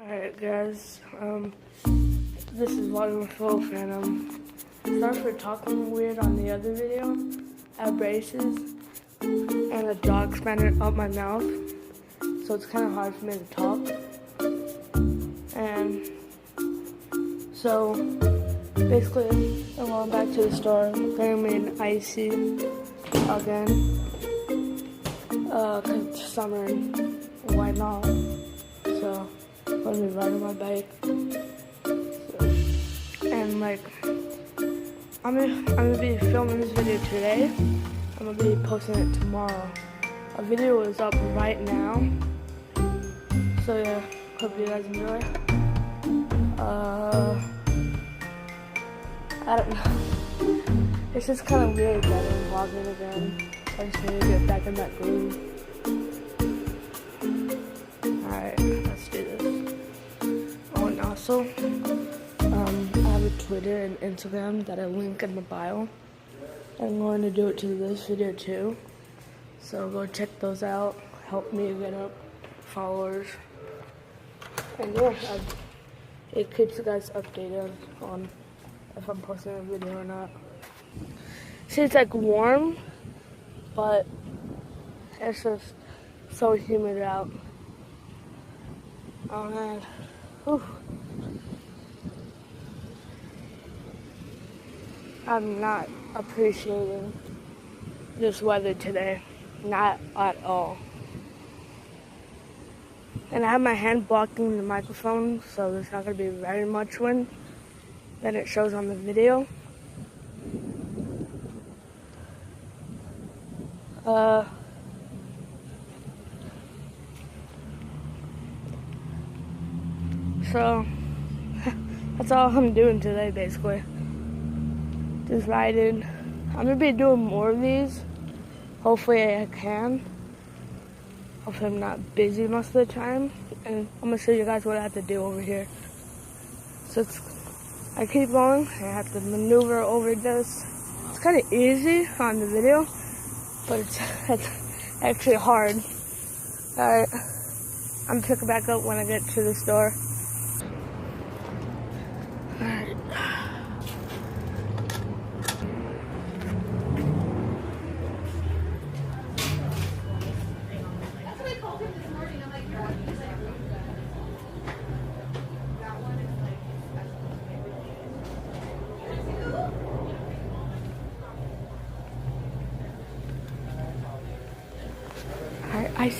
Alright guys, this is Vlogging with Wolf, and sorry for talking weird on the other video. I have braces and a jaw expander up my mouth, so it's kind of hard for me to talk. And so basically I'm going back to the store, getting me an icy again, cause it's summer and why not? So I'm gonna be riding my bike, and like I'm gonna be filming this video today. I'm gonna be posting it tomorrow. A video is up right now, so yeah, hope you guys enjoy. I don't know. It's just kind of weird that I'm vlogging again. I just need to get back in that groove. Alright, let's do this. Oh, and also, I have a Twitter and Instagram that I link in the bio. I'm going to do it to this video too. So go check those out. Help me get up followers. And yeah, it keeps you guys updated on if I'm posting a video or not. See, it's like warm, but it's just so humid out. Oh man. Whew. I'm not appreciating this weather today. Not at all. And I have my hand blocking the microphone, so there's not going to be very much wind than it shows on the video. So that's all I'm doing today, basically. Just riding. I'm gonna be doing more of these. Hopefully I can. Hopefully I'm not busy most of the time. And I'm gonna show you guys what I have to do over here. So I keep going. I have to maneuver over this. It's kind of easy on the video, but it's actually hard. Alright, I'm gonna pick it back up when I get to the store.